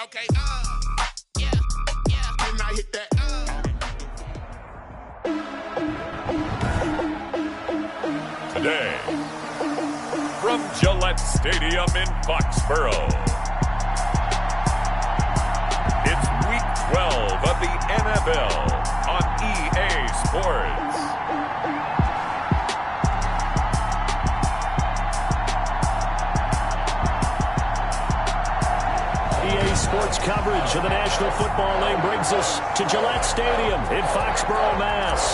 Okay, yeah, can I hit that? Today, from Gillette Stadium in Foxborough, it's Week 12 of the NFL on EA Sports. EA Sports coverage of the National Football League brings us to Gillette Stadium in Foxborough, Mass.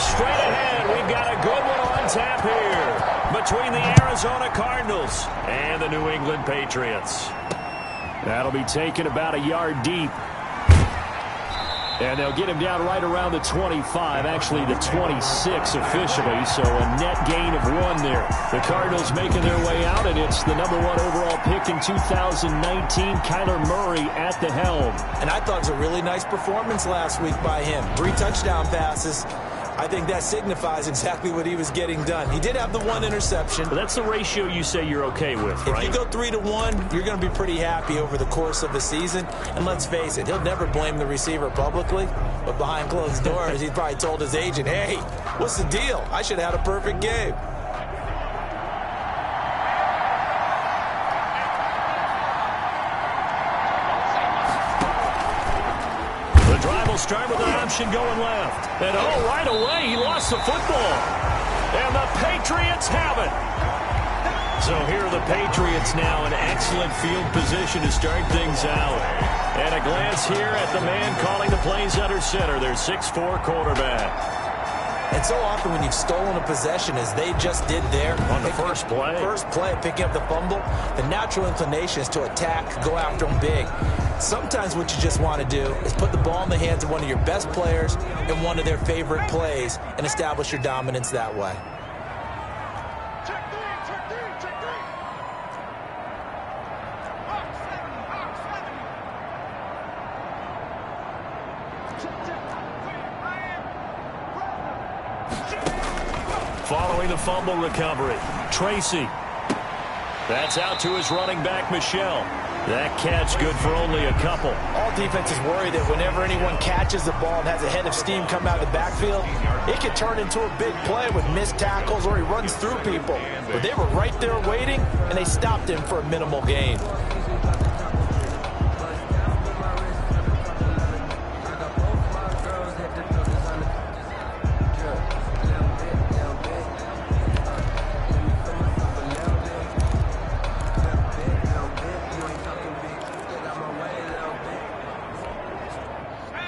Straight ahead, we've got a good one on tap here between the Arizona Cardinals and the New England Patriots. That'll be taken about a yard deep. And they'll get him down right around the 25, actually the 26 officially, so a net gain of 1 there. The Cardinals making their way out, and it's the #1 overall pick in 2019, Kyler Murray at the helm. And I thought it was a really nice performance last week by him. 3 touchdown passes. I think that signifies exactly what he was getting done. He did have the 1 interception. But that's the ratio you say you're okay with, right? If you go 3-1, you're going to be pretty happy over the course of the season. And let's face it, he'll never blame the receiver publicly. But behind closed doors, he probably told his agent, hey, what's the deal? I should have had a perfect game. Start with an option going left. And right away, he lost the football. And the Patriots have it. So here are the Patriots now in excellent field position to start things out. And a glance here at the man calling the plays under center, their 6'4" quarterback. And so often when you've stolen a possession, as they just did there, on the first play, picking up the fumble, the natural inclination is to attack, go after them big. Sometimes what you just want to do is put the ball in the hands of one of your best players in one of their favorite plays and establish your dominance that way. Following the fumble recovery, Tracy. That's out to his running back, Michel. That catch good for only a couple. All defenses worry that whenever anyone catches the ball and has a head of steam come out of the backfield, it can turn into a big play with missed tackles or he runs through people. But they were right there waiting, and they stopped him for a minimal gain.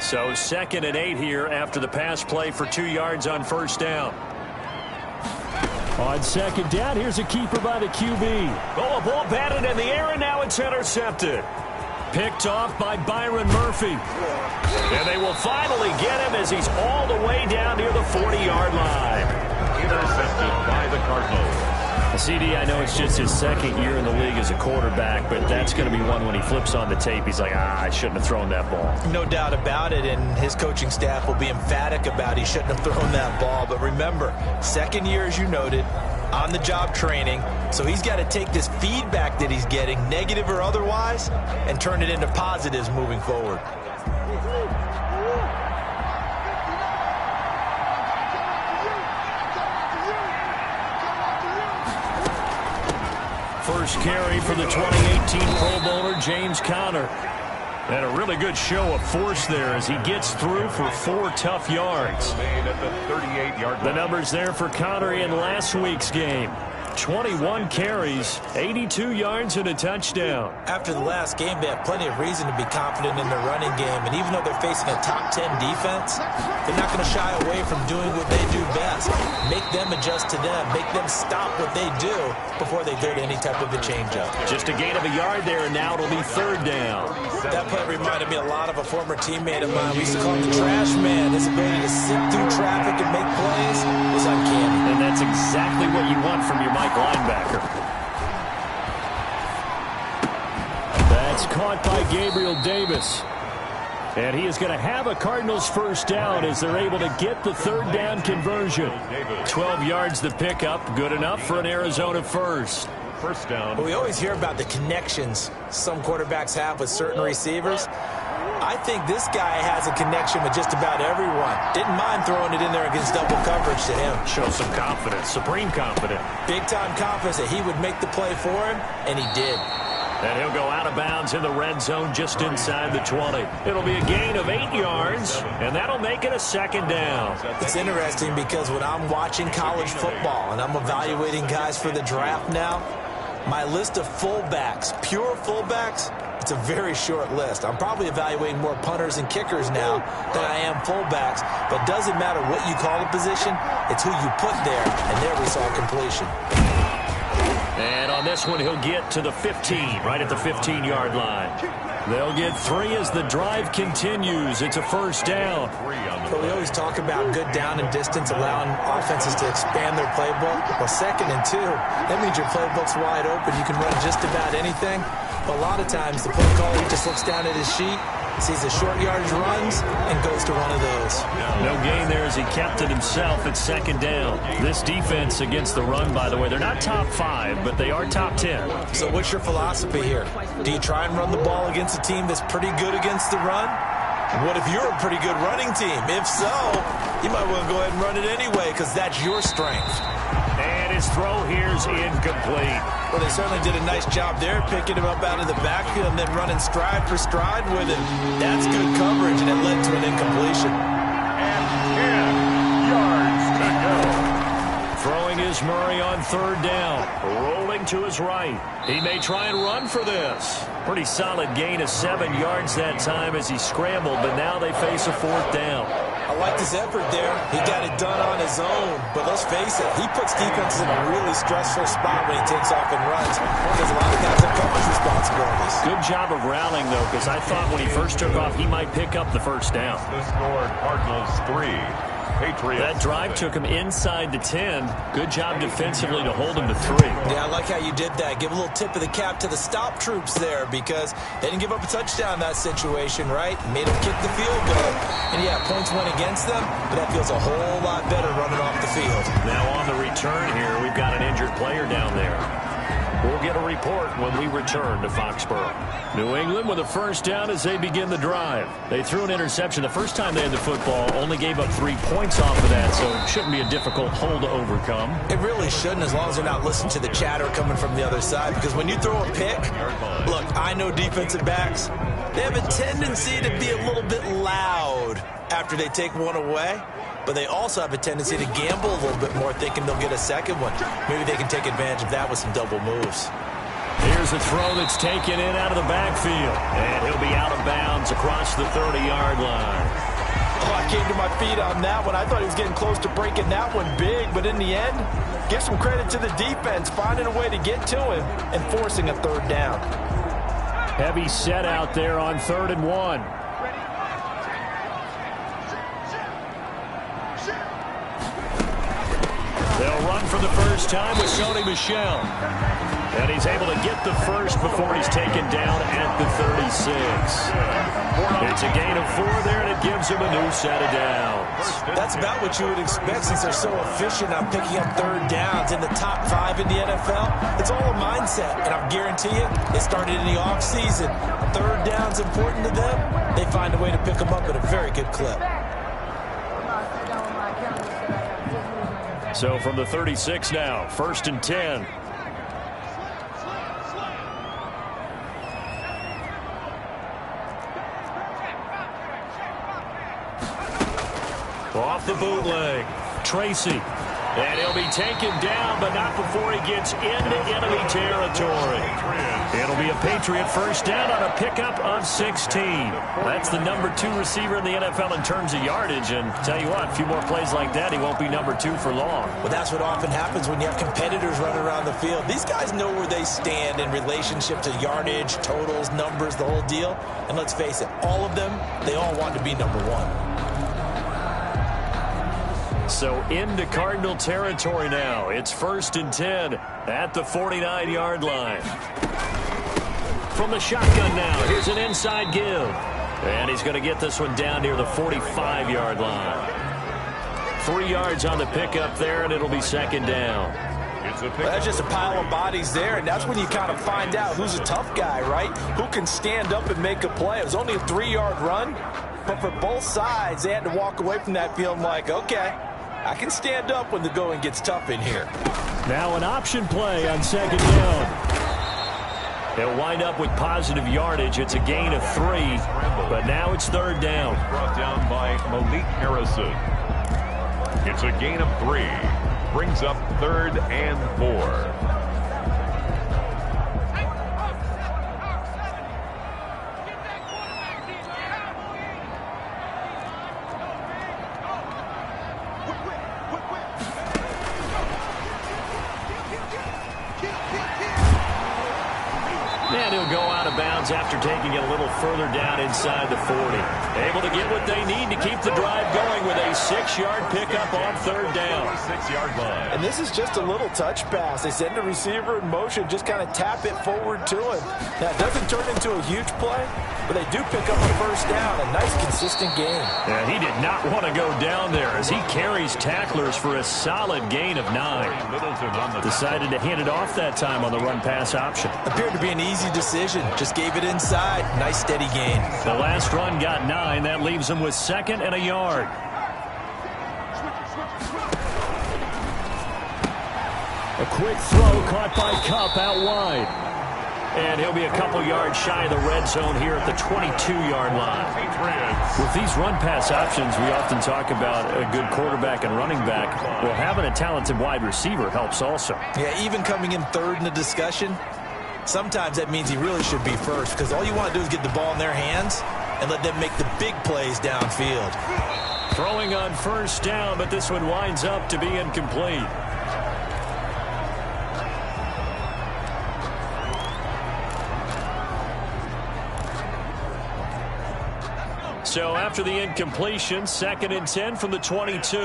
So 2nd and 8 here after the pass play for 2 yards on first down. On second down, here's a keeper by the QB. Oh, a ball batted in the air, and now it's intercepted. Picked off by Byron Murphy. And they will finally get him as he's all the way down near the 40-yard line. Intercepted by the Cardinals. CD, I know it's just his 2nd year in the league as a quarterback, but that's going to be one when he flips on the tape, he's like, I shouldn't have thrown that ball. No doubt about it, and his coaching staff will be emphatic about he shouldn't have thrown that ball. But remember, 2nd year, as you noted, on-the-job training, so he's got to take this feedback that he's getting, negative or otherwise, and turn it into positives moving forward. First carry for the 2018 Pro Bowler, James Conner. And a really good show of force there as he gets through for 4 tough yards. The numbers there for Conner in last week's game. 21 carries, 82 yards, and a touchdown. After the last game, they have plenty of reason to be confident in their running game. And even though they're facing a top 10 defense, they're not going to shy away from doing what they do best. Make them adjust to them. Make them stop what they do before they go to any type of a changeup. Just a gain of a yard there, and now it'll be 3rd down. That play reminded me a lot of a former teammate of mine. We used to call him the trash man. His ability to sit through traffic and make plays was uncanny. And that's exactly what you want from your Mike linebacker. That's caught by Gabriel Davis. And he is going to have a Cardinals first down as they're able to get the 3rd down conversion. 12 yards the pickup, good enough for an Arizona first. First down. Well, we always hear about the connections some quarterbacks have with certain receivers. I think this guy has a connection with just about everyone. Didn't mind throwing it in there against double coverage to him. Show some confidence, supreme confidence. Big-time confidence that he would make the play for him, and he did. And he'll go out of bounds in the red zone just inside the 20. It'll be a gain of 8 yards, and that'll make it a second down. It's interesting because when I'm watching college football and I'm evaluating guys for the draft now, my list of fullbacks, pure fullbacks, it's a very short list. I'm probably evaluating more punters and kickers now than I am fullbacks, but it doesn't matter what you call the position, it's who you put there, and there we saw completion. And on this one, he'll get to the 15, right at the 15-yard line. They'll get 3 as the drive continues. It's a first down. But we always talk about good down and distance, allowing offenses to expand their playbook. Well, 2nd and 2, that means your playbook's wide open. You can run just about anything. But a lot of times, the play caller just looks down at his sheet, sees the short yardage runs, and goes to one of those. No gain there as he kept it himself at 2nd down. This defense against the run, by the way, they're not top 5, but they are top 10. So what's your philosophy here? Do you try and run the ball against a team that's pretty good against the run? What if you're a pretty good running team? If so, you might want to go ahead and run it anyway because that's your strength. And his throw here's incomplete. Well, they certainly did a nice job there, picking him up out of the backfield and then running stride for stride with him. That's good coverage, and it led to an incompletion. And 10 yards to go. Throwing is Murray on 3rd down. Rolling to his right. He may try and run for this. Pretty solid gain of 7 yards that time as he scrambled, but now they face a 4th down. I liked his effort there. He got it done on his own. But let's face it, he puts defenses in a really stressful spot when he takes off and runs. Because a lot of guys have coverage responsibilities. Good job of rallying, though, because I thought when he first took off, he might pick up the first down. The score, Cardinals 3. Patriots. That drive took him inside the 10. Good job defensively to hold him to 3. Yeah, I like how you did that. Give a little tip of the cap to the stop troops there because they didn't give up a touchdown in that situation, right? Made them kick the field goal. And yeah, points went against them, but that feels a whole lot better running off the field. Now on the return here, we've got an injured player down there. We'll get a report when we return to Foxborough. New England with a first down as they begin the drive. They threw an interception the first time they had the football, only gave up 3 points off of that, so it shouldn't be a difficult hole to overcome. It really shouldn't, as long as they're not listening to the chatter coming from the other side, because when you throw a pick, look, I know defensive backs, they have a tendency to be a little bit loud after they take one away. But they also have a tendency to gamble a little bit more, thinking they'll get a second one. Maybe they can take advantage of that with some double moves. Here's a throw that's taken in out of the backfield. And he'll be out of bounds across the 30-yard line. Oh, I came to my feet on that one. I thought he was getting close to breaking that one big. But in the end, give some credit to the defense, finding a way to get to him and forcing a 3rd down. Heavy set out there on 3rd and 1. They'll run for the first time with Sony Michel. And he's able to get the first before he's taken down at the 36. It's a gain of 4 there, and it gives him a new set of downs. That's about what you would expect since they're so efficient on picking up 3rd downs in the top 5 in the NFL. It's all a mindset, and I guarantee you, it started in the offseason. 3rd down's important to them. They find a way to pick them up at a very good clip. So from the 36 now, 1st and 10. Off the bootleg, Tracy. And he'll be taken down, but not before he gets into enemy territory. It'll be a Patriot first down on a pickup of 16. That's the number 2 receiver in the NFL in terms of yardage. And tell you what, a few more plays like that, he won't be number 2 for long. Well, that's what often happens when you have competitors running around the field. These guys know where they stand in relationship to yardage, totals, numbers, the whole deal. And let's face it, all of them, they all want to be number 1. So into Cardinal territory now. It's 1st and 10 at the 49-yard line. From the shotgun now, here's an inside give. And he's going to get this one down near the 45-yard line. 3 yards on the pickup there, and it'll be 2nd down. Well, that's just a pile of bodies there, and that's when you kind of find out who's a tough guy, right? Who can stand up and make a play. It was only a 3-yard run, but for both sides, they had to walk away from that feeling like, okay, I can stand up when the going gets tough in here. Now an option play on second down. They'll wind up with positive yardage. It's a gain of 3, but now it's third down. Brought down by Malik Harrison. It's a gain of 3. Brings up 3rd and 4. And he'll go out of bounds after taking it a little further down inside the 40. Able to get what they need to keep the drive going with a 6-yard pickup on third down. 6-yard line. And this is just a little touch pass. They send the receiver in motion, just kind of tap it forward to him. Now, it doesn't turn into a huge play, but they do pick up a first down. A nice, consistent gain. Yeah, he did not want to go down there as he carries tacklers for a solid gain of 9. Decided to hand it off that time on the run-pass option. Appeared to be an easy decision. Just gave it inside. Nice, steady gain. The last run got 9. That leaves him with 2nd and a yard. A quick throw caught by Kupp out wide. And he'll be a couple yards shy of the red zone here at the 22-yard line. With these run-pass options, we often talk about a good quarterback and running back. Well, having a talented wide receiver helps also. Yeah, even coming in third in the discussion, sometimes that means he really should be first, because all you want to do is get the ball in their hands and let them make the big plays downfield. Throwing on first down, but this one winds up to be incomplete. So after the incompletion, 2nd and 10 from the 22.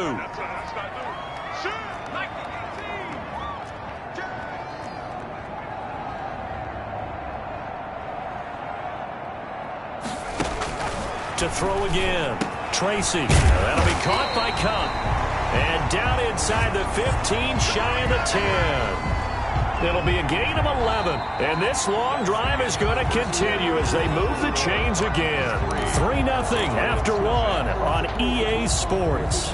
To throw again. Tracy. That'll be caught by Kupp. And down inside the 15, shy of the 10. It'll be a gain of 11. And this long drive is going to continue as they move the chains again. 3-0 after 1 on EA Sports.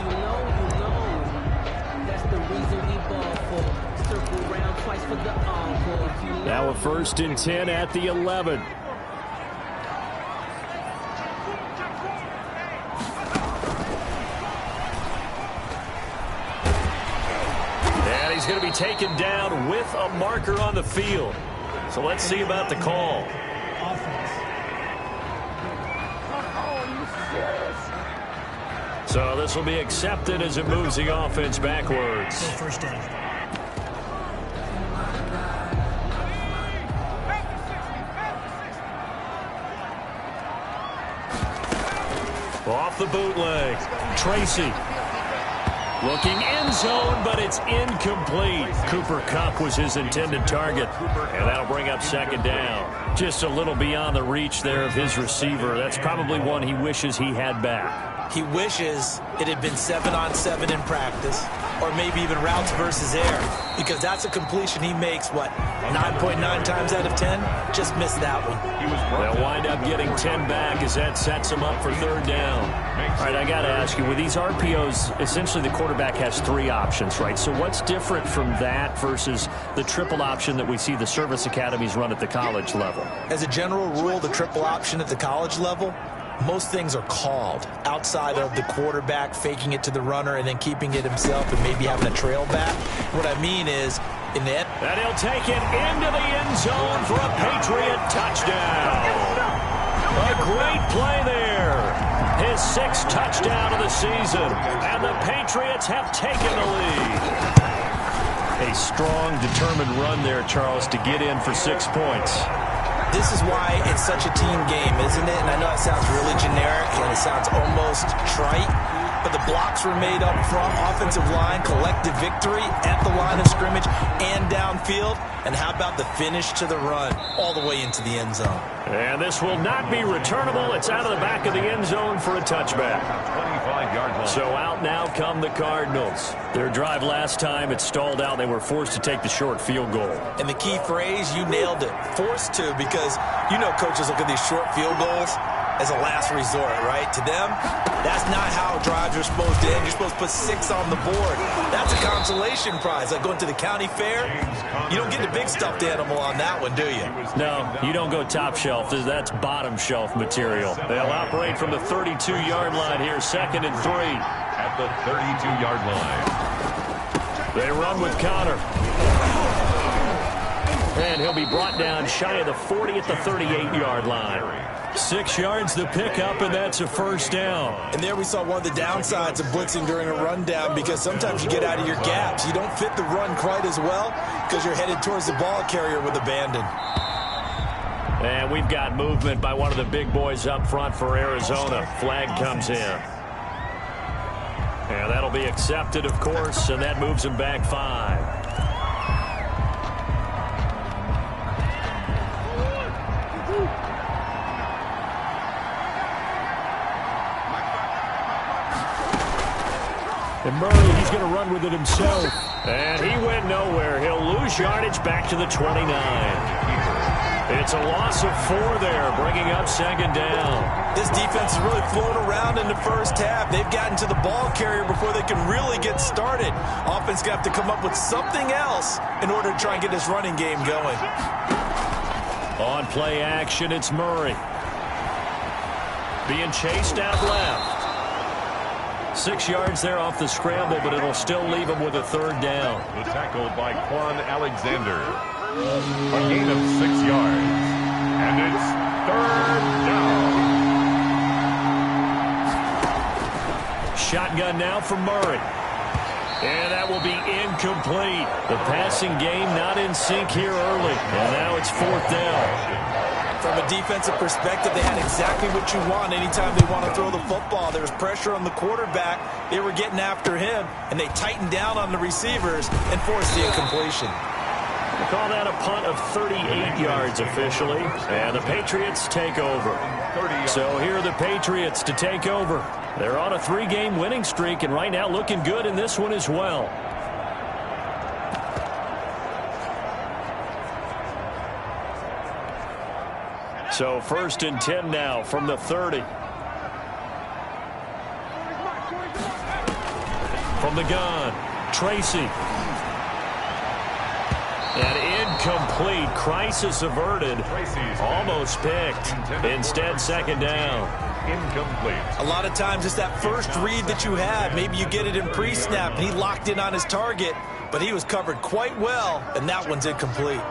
Now a 1st and 10 at the 11. He's going to be taken down with a marker on the field. So let's see about the call. So this will be accepted as it moves the offense backwards. First down. Off the bootleg. Tracy. Looking end zone, but it's incomplete. Cooper Kupp was his intended target, and that'll bring up 2nd down. Just a little beyond the reach there of his receiver. That's probably one he wishes he had back. He wishes it had been 7-on-7 in practice, or maybe even routes versus air, because that's a completion he makes, what, 9.9 times out of 10? Just missed that one. They'll wind up getting 10 back as that sets him up for 3rd down. All right, I got to ask you, with these RPOs, essentially the quarterback has 3 options, right? So what's different from that versus the triple option that we see the service academies run at the college level? As a general rule, the triple option at the college level, most things are called outside of the quarterback faking it to the runner and then keeping it himself and maybe having a trail back. What I mean is, in the end, and he'll take it into the end zone for a Patriot touchdown. A great play there. His 6th touchdown of the season, and the Patriots have taken the lead. A strong, determined run there, Charles, to get in for 6 points. This is why it's such a team game, isn't it? And I know it sounds really generic and it sounds almost trite, but the blocks were made up front. Offensive line, collective victory at the line of scrimmage and downfield. And how about the finish to the run all the way into the end zone? And this will not be returnable. It's out of the back of the end zone for a touchback. 25-yard line. So out now come the Cardinals. Their drive last time, it stalled out. They were forced to take the short field goal. And the key phrase, you nailed it, forced to, because you know coaches look at these short field goals as a last resort, right? To them, that's not how drives are supposed to end. You're supposed to put 6 on the board. That's a consolation prize. Like going to the county fair, you don't get the big stuffed animal on that one, do you? No, you don't go top shelf. That's bottom shelf material. They'll operate from the 32-yard line here, 2nd and 3. At the 32-yard line. They run with Connor. And he'll be brought down shy of the 40 at the 38-yard line. 6 yards the pickup, and that's a first down. And there we saw one of the downsides of blitzing during a rundown, because sometimes you get out of your gaps. You don't fit the run quite as well because you're headed towards the ball carrier with abandon. And we've got movement by one of the big boys up front for Arizona. Flag comes in. And that'll be accepted, of course, and that moves him back 5. And Murray, he's going to run with it himself. And he went nowhere. He'll lose yardage back to the 29. It's a loss of 4 there, bringing up 2nd down. This defense is really flown around in the first half. They've gotten to the ball carrier before they can really get started. Offense got to come up with something else in order to try and get this running game going. On play action, it's Murray. Being chased out left. 6 yards there off the scramble, but it'll still leave him with a 3rd down. The tackle by Quan Alexander. A gain of 6 yards. And it's 3rd down. Shotgun now for Murray. And that will be incomplete. The passing game not in sync here early. And now it's 4th down. From a defensive perspective, they had exactly what you want anytime they want to throw the football. There was pressure on the quarterback. They were getting after him, and they tightened down on the receivers and forced the incompletion. We'll call that a punt of 38 yards officially, and the Patriots take over. So here are the Patriots to take over. They're on a 3-game winning streak, and right now looking good in this one as well. So 1st and 10 now from the 30. From the gun, Tracy. And incomplete. Crisis averted. Almost picked. Instead, 2nd down. Incomplete. A lot of times it's that first read that you have. Maybe you get it in pre-snap, and he locked in on his target, but he was covered quite well, and that one's incomplete.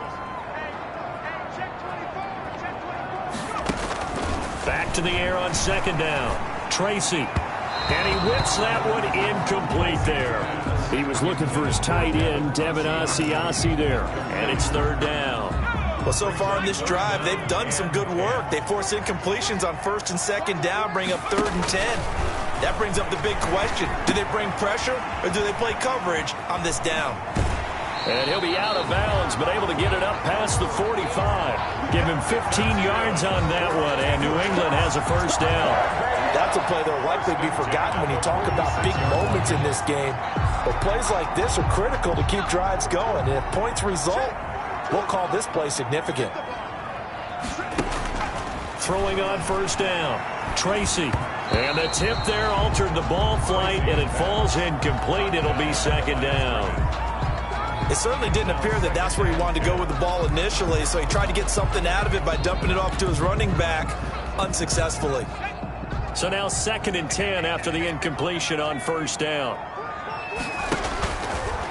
Back to the air on 2nd down. Tracy. And he whips that one incomplete there. He was looking for his tight end, Devin Asiasi there. And it's 3rd down. Well, so far in this drive, they've done some good work. They force incompletions on 1st and 2nd down, bring up 3rd and 10. That brings up the big question. Do they bring pressure, or do they play coverage on this down? And he'll be out of bounds, but able to get it up past the 45. Give him 15 yards on that one, and New England has a 1st down. That's a play that will likely be forgotten when you talk about big moments in this game. But plays like this are critical to keep drives going. And if points result, we'll call this play significant. Throwing on 1st down, Tracy. And the tip there altered the ball flight, and it falls incomplete. It'll be 2nd down. It certainly didn't appear that that's where he wanted to go with the ball initially, so he tried to get something out of it by dumping it off to his running back unsuccessfully. So now 2nd and 10 after the incompletion on 1st down.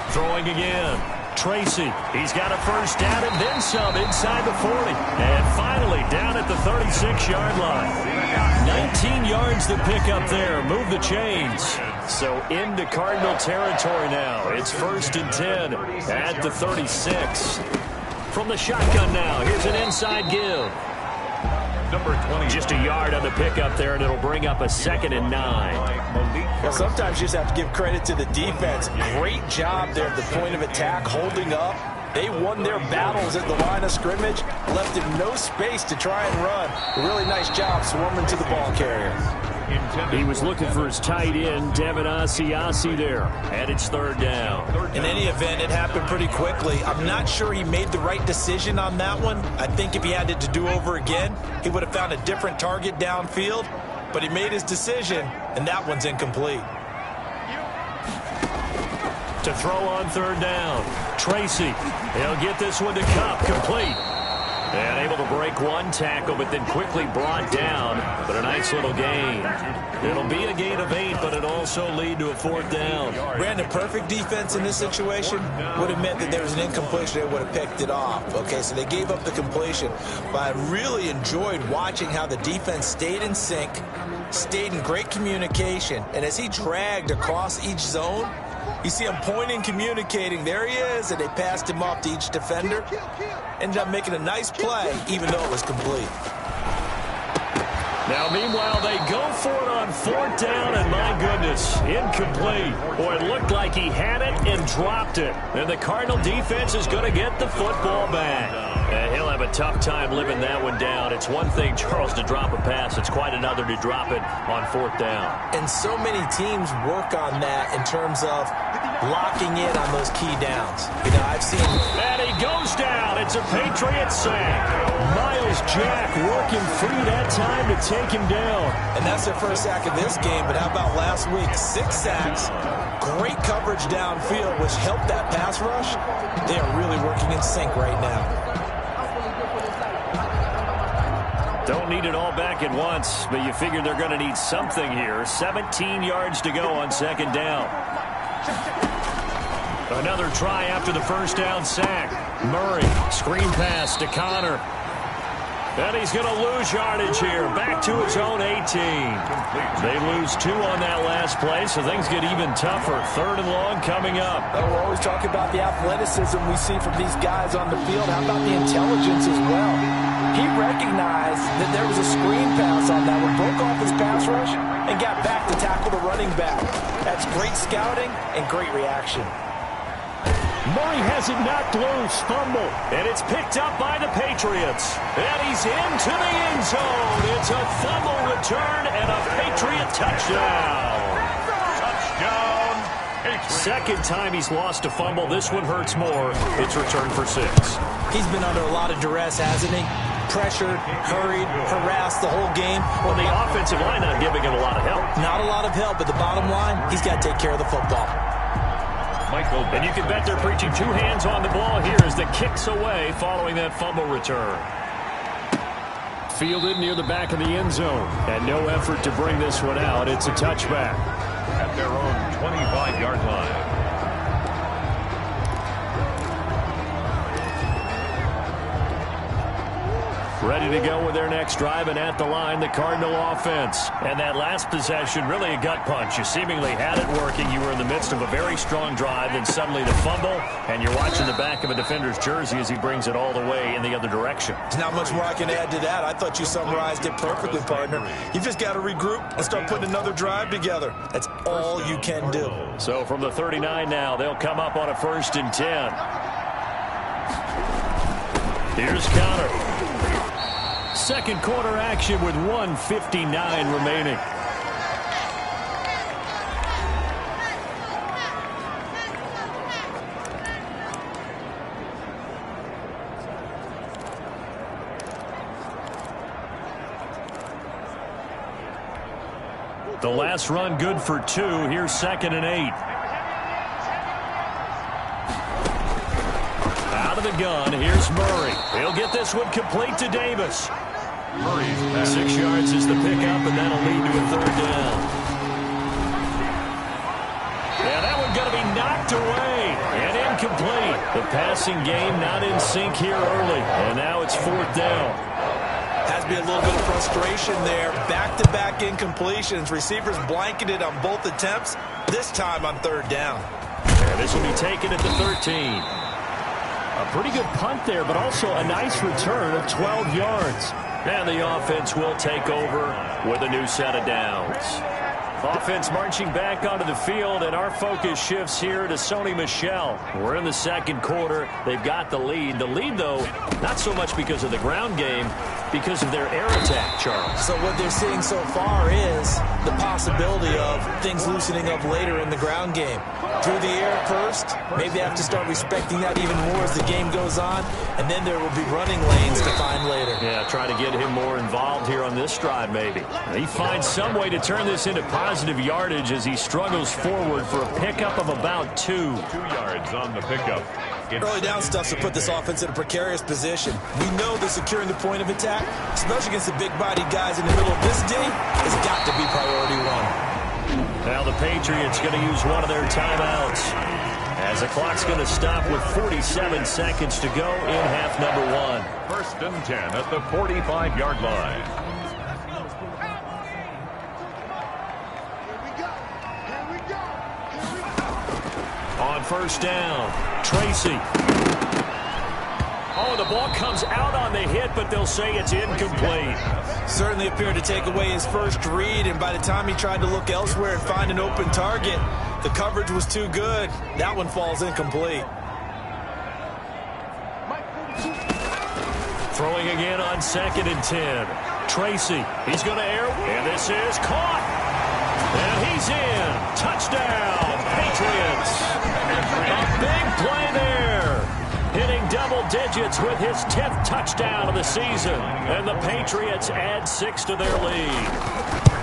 Throwing again. Tracy, he's got a 1st down and then some inside the 40. And finally down at the 36-yard line. 19 yards to pick up there. Move the chains. So into Cardinal territory now. It's 1st and 10 at the 36. From the shotgun now, here's an inside give. number 20. Just a yard on the pickup there, and it'll bring up a 2nd and 9. Well, sometimes you just have to give credit to the defense. Great job there at the point of attack, holding up. They won their battles at the line of scrimmage, left him no space to try and run. A really nice job swarming to the ball carrier. He was looking for his tight end, Devin Asiasi there, and it's 3rd down. In any event, it happened pretty quickly. I'm not sure he made the right decision on that one. I think if he had it to do over again, he would have found a different target downfield, but he made his decision, and that one's incomplete. To throw on 3rd down, Tracy. He'll get this one to Kupp, complete. And able to break one tackle, but then quickly brought down. But a nice little gain. It'll be a gain of 8, but it'll also lead to a 4th down. Brandon, perfect defense in this situation would have meant that there was an incompletion. They would have picked it off. Okay, so they gave up the completion. But I really enjoyed watching how the defense stayed in sync, stayed in great communication. And as he dragged across each zone, you see him pointing, communicating. There he is, and they passed him off to each defender. Ended up making a nice play, even though it was complete. Now, meanwhile, they go for it on 4th down, and my goodness, incomplete. Boy, it looked like he had it and dropped it. And the Cardinal defense is going to get the football back. And he'll have a tough time living that one down. It's one thing, Charles, to drop a pass. It's quite another to drop it on 4th down. And so many teams work on that in terms of locking in on those key downs. You know, I've seen... And he goes down. It's a Patriot sack. Myles Jack working free that time to take him down. And that's their first sack of this game, but how about last week? 6 sacks, great coverage downfield, which helped that pass rush. They are really working in sync right now. Don't need it all back at once, but you figure they're going to need something here. 17 yards to go on 2nd down. Another try after the 1st down sack. Murray, screen pass to Connor. And he's going to lose yardage here. Back to his own 18. They lose 2 on that last play, so things get even tougher. 3rd and long coming up. We're always talking about the athleticism we see from these guys on the field. How about the intelligence as well? He recognized that there was a screen pass on that one, broke off his pass rush, and got back to tackle the running back. That's great scouting and great reaction. Murray has it knocked loose, fumble, and it's picked up by the Patriots. And he's into the end zone. It's a fumble return and a Patriot touchdown. Touchdown, Patriots. 2nd time he's lost a fumble. This one hurts more. It's returned for 6. He's been under a lot of duress, hasn't he? Pressured, hurried, harassed the whole game. Well, the offensive line not giving him a lot of help. Not a lot of help, but the bottom line, he's got to take care of the football. Michael, And you can bet they're preaching 2 hands on the ball here as the kick's away following that fumble return. Fielded near the back of the end zone. And no effort to bring this one out. It's a touchback. at their own 25-yard line. Ready to go with their next drive, and at the line, the Cardinal offense. And that last possession, really a gut punch. You seemingly had it working. You were in the midst of a very strong drive, then suddenly the fumble, and you're watching the back of a defender's jersey as he brings it all the way in the other direction. There's not much more I can add to that. I thought you summarized it perfectly, partner. You've just got to regroup and start putting another drive together. That's all you can do. So from the 39 now, they'll come up on a 1st and 10. Here's Connor. Second quarter action with 1:59 remaining. The last run good for 2. Here's 2nd and 8. Out of the gun, here's Murray. He'll get this one complete to Davis. 6 yards is the pickup, and that'll lead to a 3rd down. Yeah, that one's going to be knocked away and incomplete. The passing game not in sync here early, and now it's 4th down. Has to be a little bit of frustration there. Back-to-back incompletions. Receivers blanketed on both attempts, this time on 3rd down. And this will be taken at the 13. A pretty good punt there, but also a nice return of 12 yards. And the offense will take over with a new set of downs. Offense marching back onto the field, and our focus shifts here to Sony Michel. We're in the second quarter. They've got the lead. The lead, though, not so much because of the ground game, because of their air attack, Charles. So what they're seeing so far is the possibility of things loosening up later in the ground game. Through the air first, maybe they have to start respecting that even more as the game goes on, and then there will be running lanes to find later. Yeah, try to get him more involved here on this drive, maybe. He finds some way to turn this into positive yardage as he struggles forward for a pickup of about 2. 2 yards on the pickup. Early down stuff to put this offense in a precarious position. We know that securing the point of attack, especially against the big-bodied guys in the middle of this D, has got to be priority one. Now the Patriots going to use one of their timeouts as the clock's going to stop with 47 seconds to go in half number 1. First and 10 at the 45-yard line. On first down, Tracy. Oh, the ball comes out on the hit, but they'll say it's incomplete. Certainly appeared to take away his first read, and by the time he tried to look elsewhere and find an open target, the coverage was too good. That one falls incomplete. Throwing again on 2nd and 10. Tracy, he's going to air, and this is caught. And he's in. Touchdown, Patriots. A big play there. Hitting double digits with his 10th touchdown of the season. And the Patriots add 6 to their lead.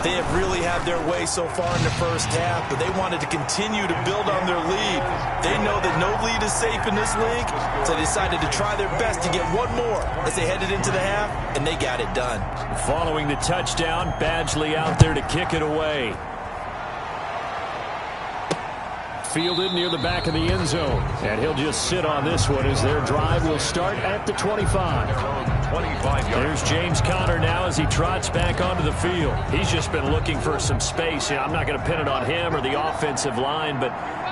They have really had their way so far in the first half, but they wanted to continue to build on their lead. They know that no lead is safe in this league, so they decided to try their best to get one more as they headed into the half, and they got it done. Following the touchdown, Badgley out there to kick it away. Fielded near the back of the end zone. And he'll just sit on this one as their drive will start at the 25. 25 yards. There's James Conner now as he trots back onto the field. He's just been looking for some space. I'm not going to pin it on him or the offensive line, but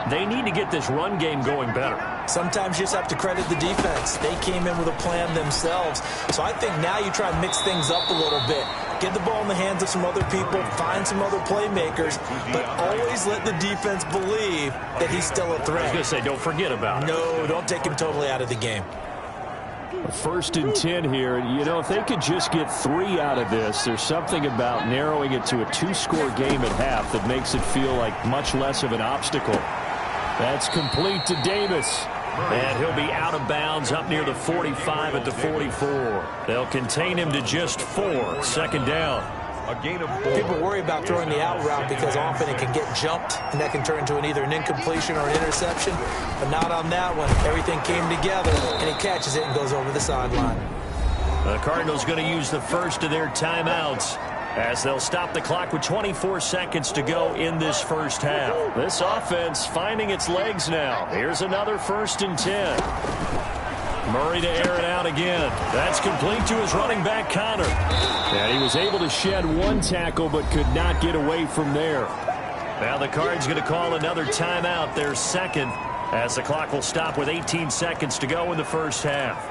they need to get this run game going better. Sometimes you just have to credit the defense. They came in with a plan themselves. So I think now you try and mix things up a little bit. Get the ball in the hands of some other people, find some other playmakers, but always let the defense believe that he's still a threat. I was going to say, don't forget about it. No, don't take him totally out of the game. First and 10 here. You know, if they could just get 3 out of this, there's something about narrowing it to a 2-score game at half that makes it feel like much less of an obstacle. That's complete to Davis. And he'll be out of bounds up near the 45 at the 44. They'll contain him to just 4. Second down. A gain of 4. People worry about throwing the out route because often it can get jumped, and that can turn into either an incompletion or an interception. But not on that one. Everything came together, and he catches it and goes over the sideline. The Cardinals going to use the first of their timeouts as they'll stop the clock with 24 seconds to go in this first half. This offense finding its legs now. Here's another first and 10. Murray to air it out again. That's complete to his running back, Conner. And he was able to shed 1 tackle but could not get away from there. Now the Cards going to call another timeout, their second, as the clock will stop with 18 seconds to go in the first half.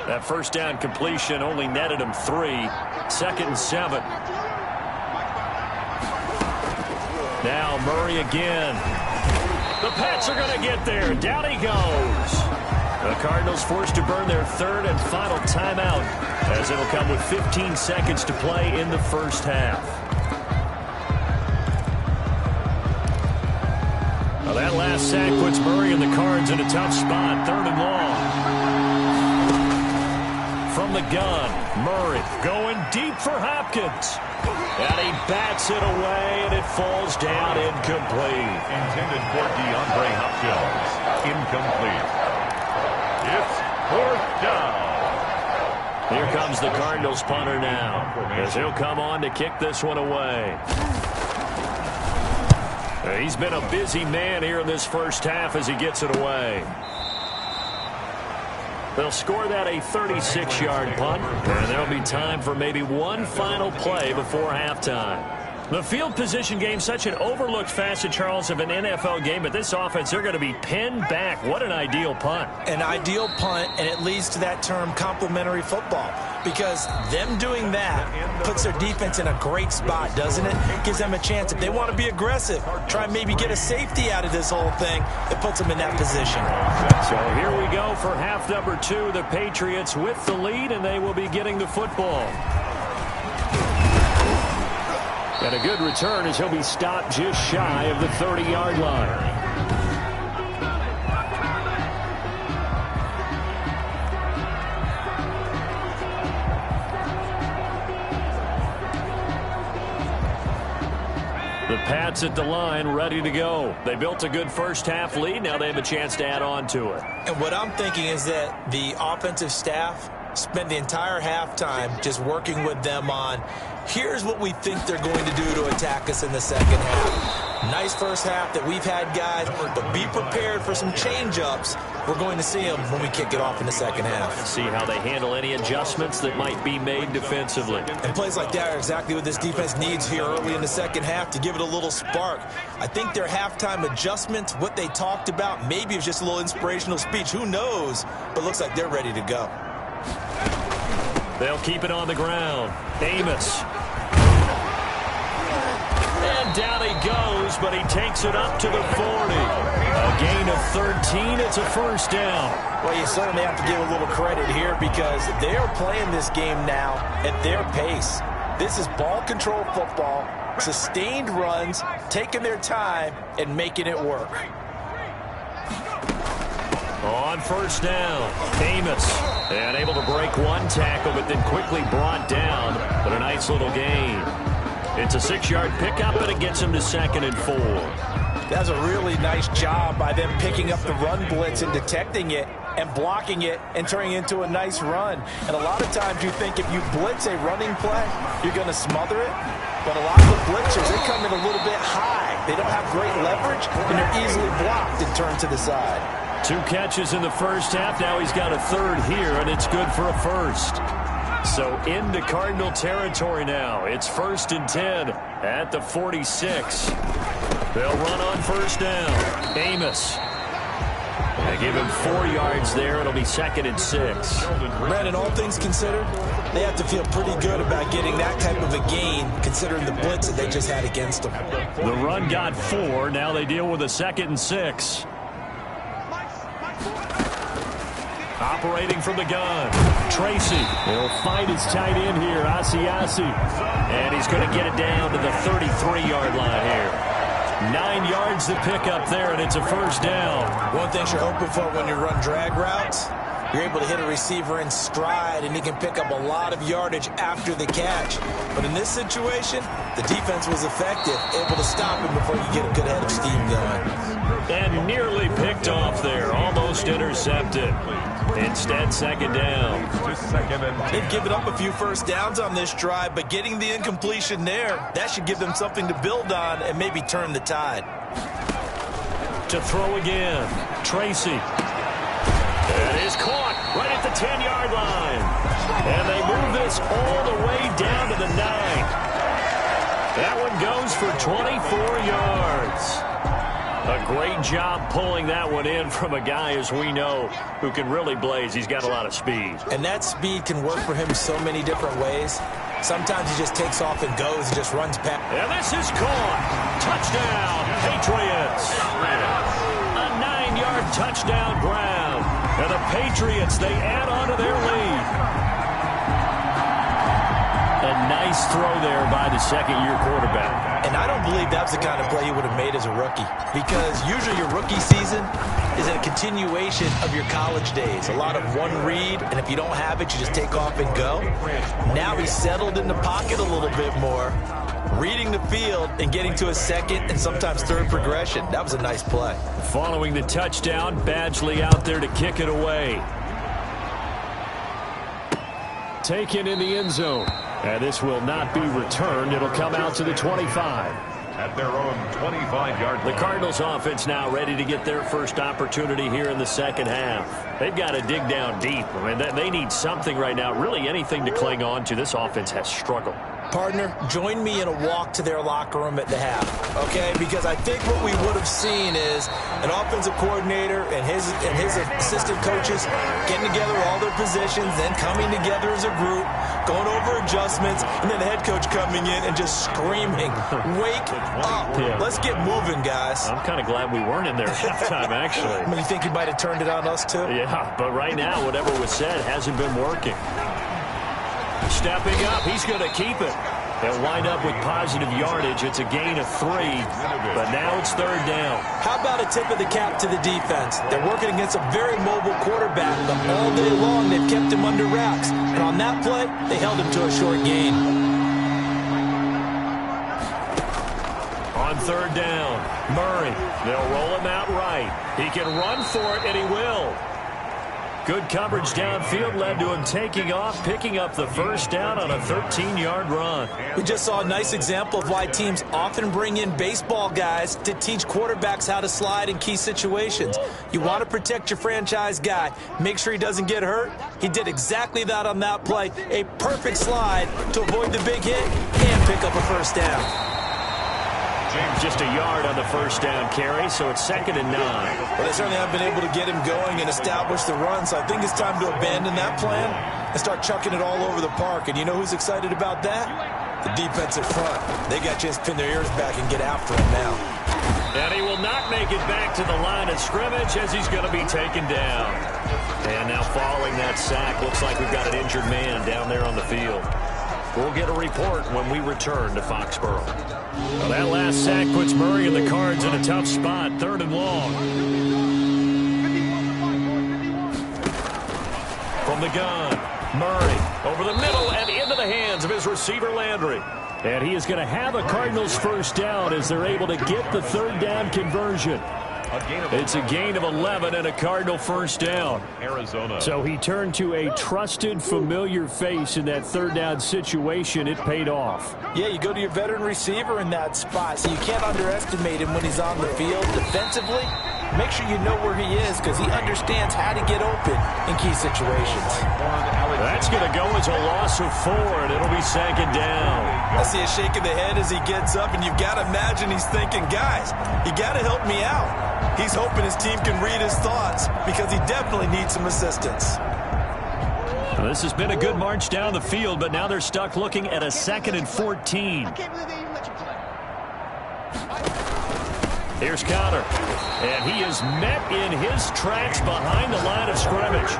That first down completion only netted him 3. 2nd and 7. Now Murray again. The Pats are going to get there. Down he goes. The Cardinals forced to burn their 3rd and final timeout as it'll come with 15 seconds to play in the first half. Well, that last sack puts Murray and the Cards in a tough spot. 3rd and long. From the gun, Murray going deep for Hopkins. And he bats it away, and it falls down incomplete. Intended for DeAndre Hopkins. Incomplete. It's 4th down. Here comes the Cardinals punter now, as he'll come on to kick this one away. He's been a busy man here in this first half as he gets it away. They'll score that a 36-yard punt, and there'll be time for maybe one final play before halftime. The field position game, such an overlooked facet, Charles, of an NFL game, but this offense, they're going to be pinned back. What an ideal punt. An ideal punt, and it leads to that term complementary football, because them doing that puts their defense in a great spot, doesn't it? Gives them a chance. If they want to be aggressive, try and maybe get a safety out of this whole thing, it puts them in that position. So here we go for half number 2. The Patriots with the lead, and they will be getting the football. And a good return as he'll be stopped just shy of the 30-yard line. The Pats at the line, ready to go. They built a good first-half lead. Now they have a chance to add on to it. And what I'm thinking is that the offensive staff spent the entire halftime just working with them on, here's what we think they're going to do to attack us in the second half. Nice first half that we've had, guys, but be prepared for some change-ups. We're going to see them when we kick it off in the second half. See how they handle any adjustments that might be made defensively. And plays like that are exactly what this defense needs here early in the second half to give it a little spark. I think their halftime adjustments, what they talked about, maybe it was just a little inspirational speech. Who knows? But looks like they're ready to go. They'll keep it on the ground. Amos. And down he goes, but he takes it up to the 40. A gain of 13. It's a first down. Well, you certainly have to give a little credit here because they are playing this game now at their pace. This is ball control football, sustained runs, taking their time and making it work. On first down, Amos. And able to break one tackle, but then quickly brought down. But a nice little gain. It's a 6-yard pickup, and it gets him to 2nd and 4. That's a really nice job by them picking up the run blitz and detecting it and blocking it and turning it into a nice run. And a lot of times you think if you blitz a running play, you're going to smother it. But a lot of the blitzers, they come in a little bit high. They don't have great leverage, and they're easily blocked and turned to the side. 2 catches in the first half. Now he's got a 3rd here, and it's good for a first. So into Cardinal territory now. It's 1st and 10 at the 46. They'll run on first down. Amos. They give him 4 yards there. It'll be 2nd and 6. Brandon, all things considered, they have to feel pretty good about getting that type of a gain considering the blitz that they just had against them. The run got 4. Now they deal with a 2nd and 6. Operating from the gun, Tracy. He'll find his tight end here, Asiasi. And he's going to get it down to the 33-yard line here. 9 yards to pick up there, and it's a first down. One thing you're hoping for when you run drag routes, you're able to hit a receiver in stride, and he can pick up a lot of yardage after the catch. But in this situation, the defense was effective, able to stop him before you get a good head of steam going. And nearly picked off there, almost intercepted. Instead, 2nd down. They've given up a few first downs on this drive, but getting the incompletion there, that should give them something to build on and maybe turn the tide. To throw again, Tracy. It is caught right at the 10-yard line. And they move this all the way down to the 9. That one goes for 24 yards. A great job pulling that one in from a guy, as we know, who can really blaze. He's got a lot of speed. And that speed can work for him so many different ways. Sometimes he just takes off and goes and just runs past. And this is caught. Touchdown, Patriots. A 9-yard touchdown ground. And the Patriots, they add on to their lead. A nice throw there by the second-year quarterback. And I don't believe that's the kind of play he would have made as a rookie, because usually your rookie season is a continuation of your college days. A lot of one read, and if you don't have it, you just take off and go. Now he's settled in the pocket a little bit more, reading the field and getting to a second and sometimes third progression. That was a nice play. Following the touchdown, Badgley out there to kick it away. Taken in the end zone. And this will not be returned. It'll come out to the 25. At their own 25-yard line. The Cardinals offense now ready to get their first opportunity here in the second half. They've got to dig down deep. I mean, they need something right now, really anything to cling on to. This offense has struggled. Partner, join me in a walk to their locker room at the half, okay? Because I think what we would have seen is an offensive coordinator and his assistant coaches getting together all their positions, then coming together as a group, going over adjustments, and then the head coach coming in and just screaming, "Wake up. Yeah. Let's get moving, guys." I'm kind of glad we weren't in there at halftime, actually. I mean, you think he might have turned it on us, too? Yeah, but right now, whatever was said hasn't been working. Stepping up, he's going to keep it. They'll wind up with positive yardage. It's a gain of 3, but now it's third down. How about a tip of the cap to the defense? They're working against a very mobile quarterback, but all day long they've kept him under wraps. And on that play, they held him to a short gain. On third down, Murray. They'll roll him out right. He can run for it, and he will. Good coverage downfield led to him taking off, picking up the first down on a 13-yard run. We just saw a nice example of why teams often bring in baseball guys to teach quarterbacks how to slide in key situations. You want to protect your franchise guy. Make sure he doesn't get hurt. He did exactly that on that play. A perfect slide to avoid the big hit and pick up a first down. Just a yard on the first down carry, so it's 2nd and 9. Well, they certainly haven't been able to get him going and establish the run, so I think it's time to abandon that plan and start chucking it all over the park. And you know who's excited about that? The defensive front. They got a chance to pin their ears back and get after him now. And he will not make it back to the line of scrimmage as he's going to be taken down. And now following that sack, looks like we've got an injured man down there on the field. We'll get a report when we return to Foxborough. Well, that last sack puts Murray and the Cards in a tough spot, 3rd and long. From the gun, Murray over the middle and into the hands of his receiver Landry. And he is going to have a Cardinals first down as they're able to get the third down conversion. It's a gain of 11 and a Cardinal first down. Arizona. So he turned to a trusted, familiar face in that third down situation. It paid off. Yeah, you go to your veteran receiver in that spot, so you can't underestimate him when he's on the field defensively. Make sure you know where he is because he understands how to get open in key situations. That's going to go as a loss of 4, and it'll be 2nd down. I see a shake of the head as he gets up, and you've got to imagine he's thinking, guys, you got to help me out. He's hoping his team can read his thoughts because he definitely needs some assistance. Well, this has been a good march down the field, but now they're stuck looking at a 2nd and 14. Here's Connor, and he is met in his tracks behind the line of scrimmage.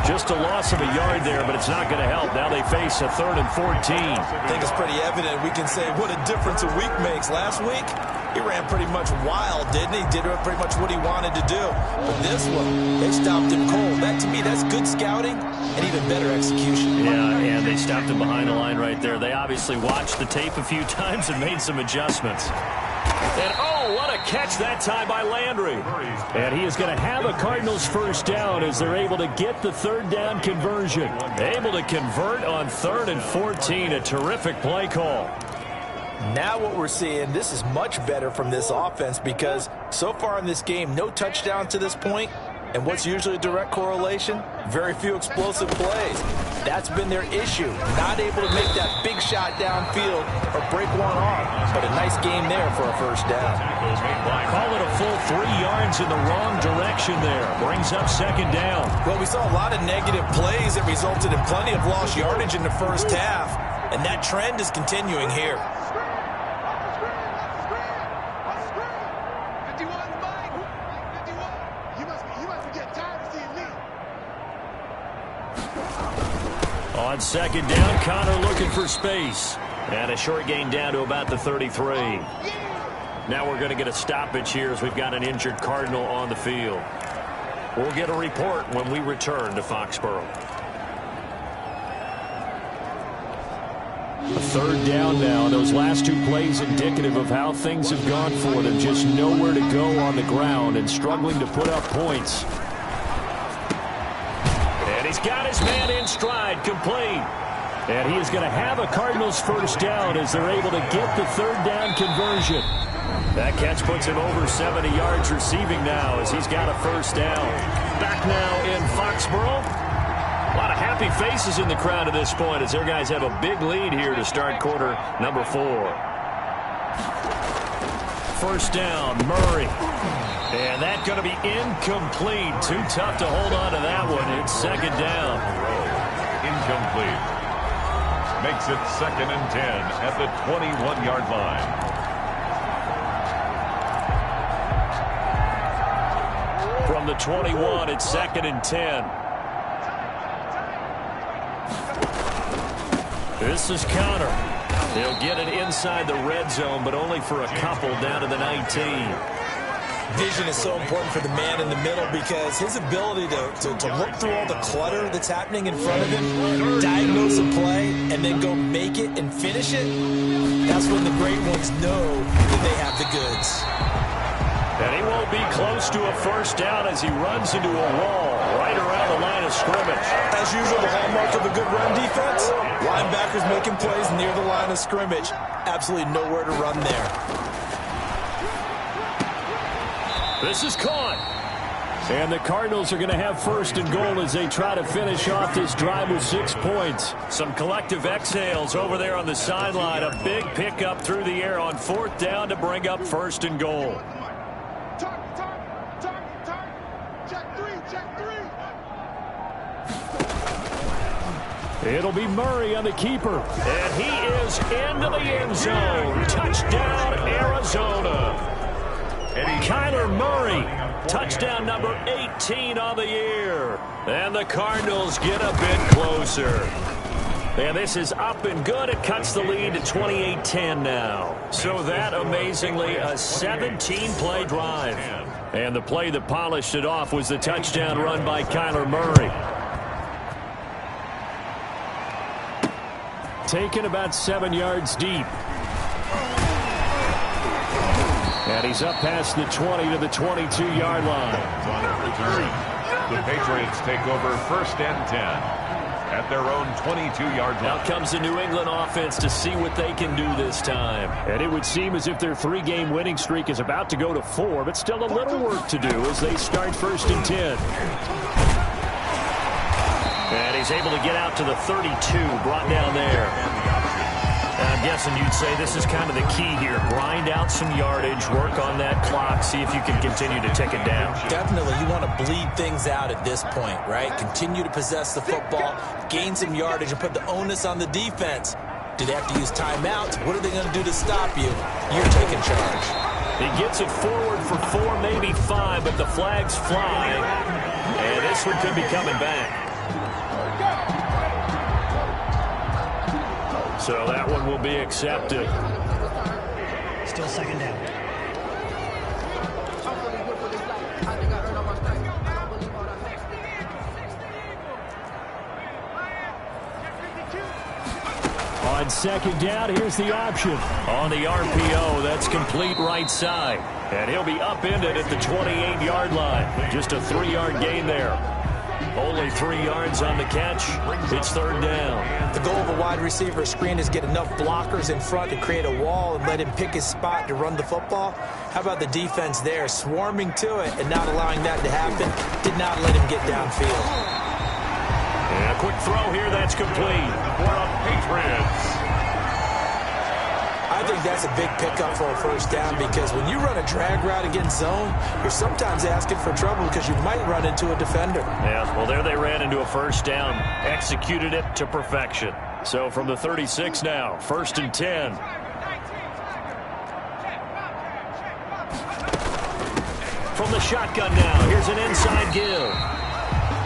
Just a loss of a yard there, but it's not going to help. Now they face a 3rd and 14. I think it's pretty evident. We can say what a difference a week makes. Last week, he ran pretty much wild, didn't he? Did pretty much what he wanted to do. But this one, they stopped him cold. That, to me, that's good scouting and even better execution. Yeah, and they stopped him behind the line right there. They obviously watched the tape a few times and made some adjustments. And, oh, what a catch that time by Landry. And he is going to have a Cardinals first down as they're able to get the third down conversion. Able to convert on 3rd and 14. A terrific play call. Now what we're seeing, this is much better from this offense because so far in this game, no touchdown to this point. And what's usually a direct correlation? Very few explosive plays. That's been their issue. Not able to make that big shot downfield or break one off. But a nice game there for a first down. Call it a full 3 yards in the wrong direction there. Brings up 2nd down. Well, we saw a lot of negative plays that resulted in plenty of lost yardage in the first half. And that trend is continuing here. On 2nd down, Connor looking for space. And a short gain down to about the 33. Now we're going to get a stoppage here as we've got an injured Cardinal on the field. We'll get a report when we return to Foxborough. A third down now. Those last 2 plays indicative of how things have gone for them. Just nowhere to go on the ground and struggling to put up points. And he's got his man in stride, complete. And he is going to have a Cardinals first down as they're able to get the third down conversion. That catch puts him over 70 yards receiving now as he's got a first down. Back now in Foxborough. A lot of happy faces in the crowd at this point as their guys have a big lead here to start quarter number 4. First down, Murray. And that's going to be incomplete. Too tough to hold on to that one. It's second down. Incomplete. Makes it 2nd and 10 at the 21-yard line. From the 21, it's 2nd and 10. This is Conner. He'll get it inside the red zone, but only for a couple down to the 19. Vision is so important for the man in the middle because his ability to look through all the clutter that's happening in front of him, diagnose a play, and then go make it and finish it, that's when the great ones know that they have the goods. And he won't be close to a first down as he runs into a wall right around the line of scrimmage. As usual, the hallmark of a good run defense, linebackers making plays near the line of scrimmage. Absolutely nowhere to run there. This is caught. And the Cardinals are going to have 1st and goal as they try to finish off this drive with 6 points. Some collective exhales over there on the sideline. A big pickup through the air on 4th down to bring up 1st and goal. It'll be Murray on the keeper. And he is into the end zone. Touchdown, Arizona. Kyler Murray, touchdown number 18 on the year. And the Cardinals get a bit closer. And this is up and good. It cuts the lead to 28-10 now. So that, amazingly, a 17-play drive. And the play that polished it off was the touchdown run by Kyler Murray. Taken about 7 yards deep. And he's up past the 20 to the 22-yard line. The Patriots take over 1st and 10 at their own 22-yard line. Now comes the New England offense to see what they can do this time. And it would seem as if their 3-game winning streak is about to go to 4, but still a little work to do as they start 1st and 10. And he's able to get out to the 32, brought down there. I'm guessing you'd say this is kind of the key here. Grind out some yardage, work on that clock, see if you can continue to tick it down. Definitely, you want to bleed things out at this point, right? Continue to possess the football, gain some yardage, and put the onus on the defense. Do they have to use timeouts? What are they going to do to stop you? You're taking charge. He gets it forward for 4, maybe 5, but the flags fly. And this one could be coming back. So that one will be accepted. Still 2nd down. On 2nd down, here's the option. On the RPO, that's complete right side. And he'll be upended at the 28-yard line. Just a 3-yard gain there. Only 3 yards on the catch. It's 3rd down. The goal of a wide receiver screen is get enough blockers in front to create a wall and let him pick his spot to run the football. How about the defense there, swarming to it and not allowing that to happen? Did not let him get downfield. And a quick throw here, that's complete. For the Patriots. I think that's a big pickup for a 1st down because when you run a drag route against zone, you're sometimes asking for trouble because you might run into a defender. Yeah, well, there they ran into a 1st down. Executed it to perfection. So from the 36 now, 1st and 10. From the shotgun now, here's an inside give.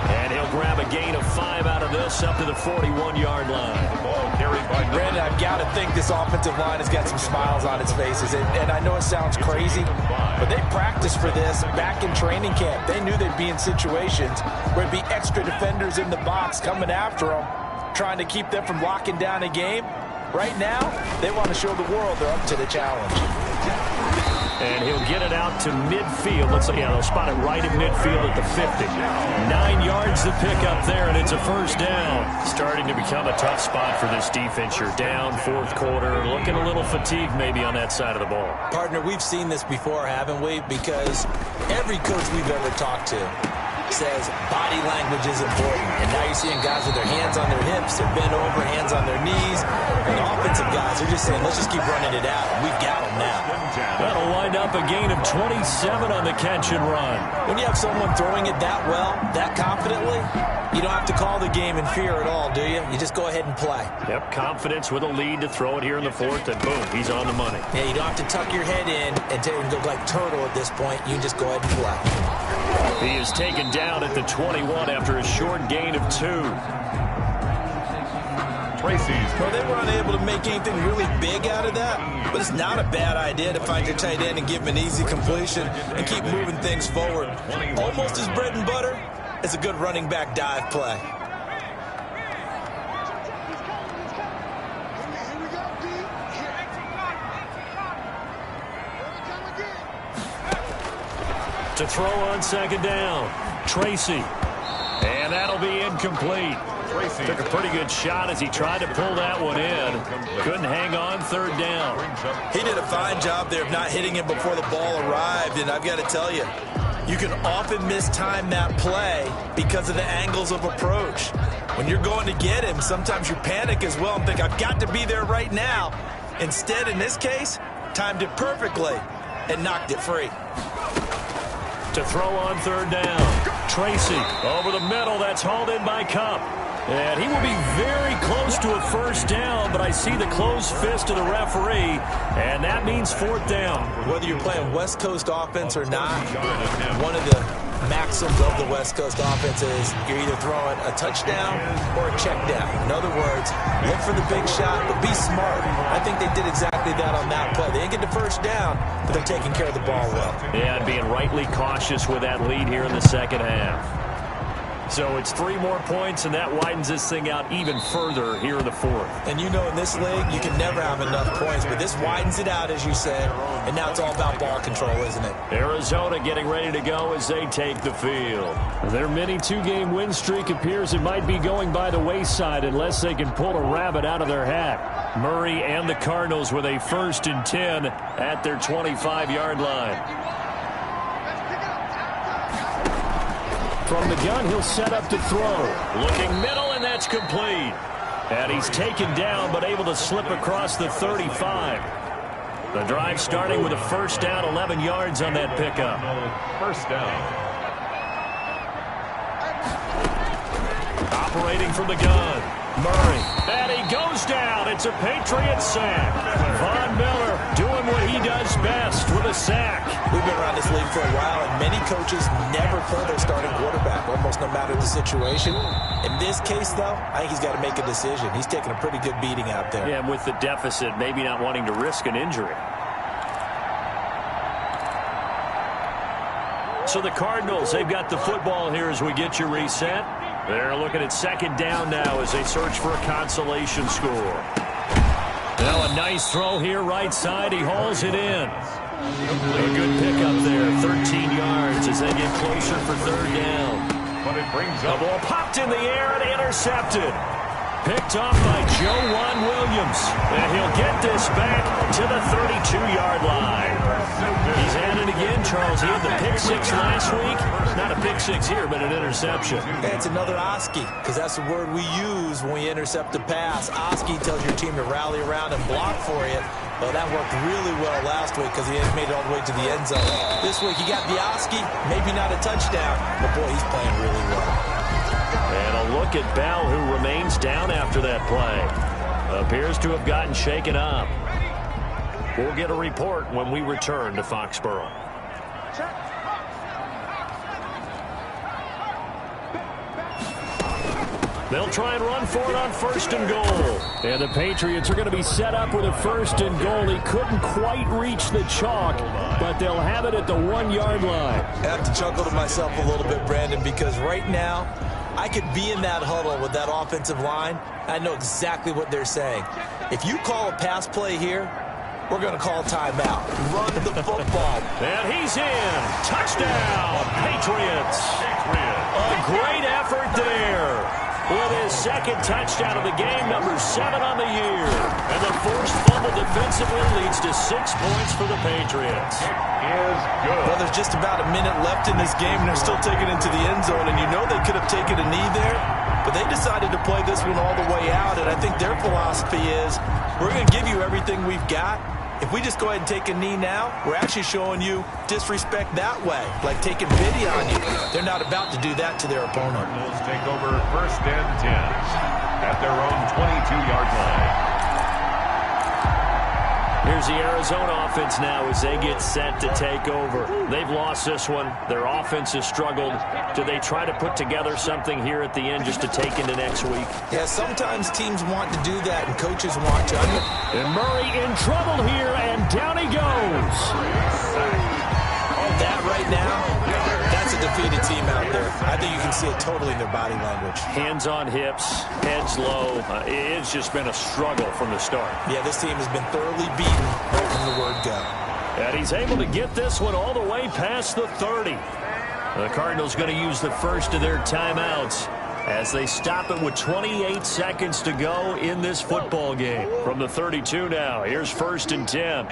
And he'll grab a gain of 5 out of this up to the 41-yard line. The ball carried by Brandon, I've got to think this offensive line has got some smiles on its faces. And I know it sounds crazy, but they practiced for this back in training camp. They knew they'd be in situations where there'd be extra defenders in the box coming after them, trying to keep them from locking down a game. Right now, they want to show the world they're up to the challenge. And he'll get it out to midfield. Looks like, yeah, they'll spot it right at midfield at the 50. 9 yards to pick up there, and it's a 1st down. Starting to become a tough spot for this defense. You're down 4th quarter, looking a little fatigued maybe on that side of the ball. Partner, we've seen this before, haven't we? Because every coach we've ever talked to says body language is important. And now you're seeing guys with their hands on their hips, they're bent over, hands on their knees. And the offensive guys are just saying, let's just keep running it out. We've got them now. That'll wind up a gain of 27 on the catch and run. When you have someone throwing it that well, that confidently, you don't have to call the game in fear at all, do you? You just go ahead and play. Yep, confidence with a lead to throw it here in the fourth, and boom, he's on the money. Yeah, you don't have to tuck your head in and go like turtle at this point. You can just go ahead and play. He is taken down at the 21 after a short gain of 2. Tracy's. Well, they were unable to make anything really big out of that, but it's not a bad idea to find your tight end and give him an easy completion and keep moving things forward. Almost as bread and butter as a good running back dive play. To throw on second down, Tracy. And that'll be incomplete. Tracy took a pretty good shot as he tried to pull that one in. Couldn't hang on third down. He did a fine job there of not hitting him before the ball arrived, and I've got to tell you, you can often mistime that play because of the angles of approach. When you're going to get him, sometimes you panic as well and think, I've got to be there right now. Instead, in this case, timed it perfectly and knocked it free. To throw on third down, Tracy over the middle. That's hauled in by Kupp. And he will be very close to a first down, but I see the closed fist of the referee, and that means fourth down. Whether you're playing West Coast offense or not, one of the maxims of the West Coast offense is you're either throwing a touchdown or a check down. In other words, look for the big shot, but be smart. I think they did exactly that on that play. They didn't get the first down, but they're taking care of the ball well. Yeah, and being rightly cautious with that lead here in the second half. So it's 3 more points, and that widens this thing out even further here in the fourth. And you know in this league, you can never have enough points, but this widens it out, as you said, and now it's all about ball control, isn't it? Arizona getting ready to go as they take the field. Their mini 2-game win streak appears it might be going by the wayside unless they can pull a rabbit out of their hat. Murray and the Cardinals with a 1st and 10 at their 25-yard line. From the gun, he'll set up to throw. Looking middle, and that's complete. And he's taken down, but able to slip across the 35. The drive starting with a first down, 11 yards on that pickup. First down. Operating from the gun, Murray. And he goes down. It's a Patriot sack. Von Miller doing what he does best with a sack. We've been around this league for a while, and many coaches never pull their starting quarterback, almost no matter the situation. In this case, though, I think he's got to make a decision. He's taking a pretty good beating out there. Yeah, and with the deficit, maybe not wanting to risk an injury. So the Cardinals, they've got the football here as we get you reset. They're looking at second down now as they search for a consolation score. Now a nice throw here right side. He hauls it in. A good pickup there, 13 yards as they get closer for third down. But it brings The up ball popped in the air and intercepted. Picked off by Joejuan Williams. And he'll get this back to the 32-yard line. He's at it again, Charles. He had the pick 6 last week. Not a pick 6 here, but an interception. Hey, it's another Oski, because that's the word we use when we intercept a pass. Oski tells your team to rally around and block for you. Well, that worked really well last week because he made it all the way to the end zone. This week, he got the Oski, maybe not a touchdown, but boy, he's playing really well. And a look at Bell, who remains down after that play. Appears to have gotten shaken up. We'll get a report when we return to Foxborough. They'll try and run for it on 1st and goal. And the Patriots are going to be set up with a 1st and goal. He couldn't quite reach the chalk, but they'll have it at the 1-yard line. I have to chuckle to myself a little bit, Brandon, because right now, I could be in that huddle with that offensive line. I know exactly what they're saying. If you call a pass play here, we're going to call timeout. Run the football. And he's in. Touchdown, Patriots. A great effort there. With his 2nd touchdown of the game, number 7 on the year. And the forced fumble defense defensively leads to 6 points for the Patriots. Is good. Well, there's just about a minute left in this game, and they're still taking it to the end zone. And you know they could have taken a knee there, but they decided to play this one all the way out. And I think their philosophy is, we're going to give you everything we've got. If we just go ahead and take a knee now, we're actually showing you disrespect that way, like taking pity on you. They're not about to do that to their opponent. Cardinals take over 1st and 10 at their own 22-yard line. Here's the Arizona offense now as they get set to take over. They've lost this one. Their offense has struggled. Do they try to put together something here at the end just to take into next week? Yeah, sometimes teams want to do that and coaches want to. And Murray in trouble here, and down he goes. That right now, that's a defeated team out there. I think you can see it totally in their body language. Hands on hips, heads low. It's just been a struggle from the start. Yeah, this team has been thoroughly beaten right from the word go. And he's able to get this one all the way past the 30. The Cardinals going to use the first of their timeouts as they stop it with 28 seconds to go in this football game. From the 32 now, here's 1st and 10.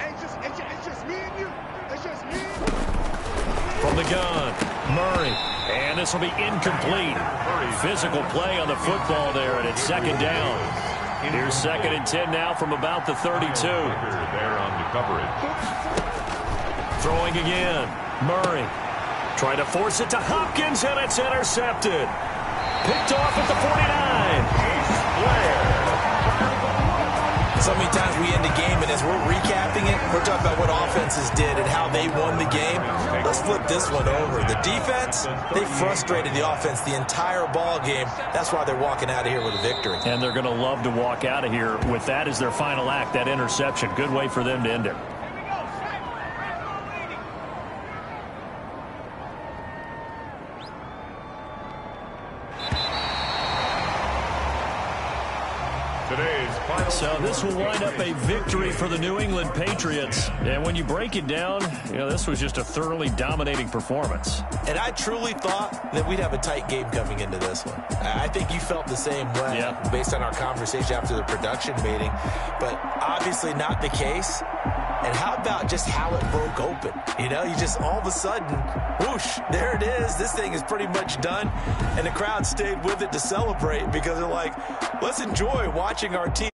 From the gun, Murray. And this will be incomplete. Physical play on the football there, and it's 2nd down. Here's 2nd and 10 now from about the 32. There on the coverage. Throwing again, Murray. Trying to force it to Hopkins, and it's intercepted. Picked off at the 49. So many times we end a game, and as we're recapping it, we're talking about what offenses did and how they won the game. Let's flip this one over. The defense, they frustrated the offense the entire ball game. That's why they're walking out of here with a victory. And they're going to love to walk out of here with that as their final act, that interception. Good way for them to end it. So this will wind up a victory for the New England Patriots. And when you break it down, this was just a thoroughly dominating performance. And I truly thought that we'd have a tight game coming into this one. I think you felt the same way based on our conversation after the production meeting. But obviously not the case. And how about just how it broke open? You just all of a sudden, whoosh, there it is. This thing is pretty much done. And the crowd stayed with it to celebrate because they're like, let's enjoy watching our team.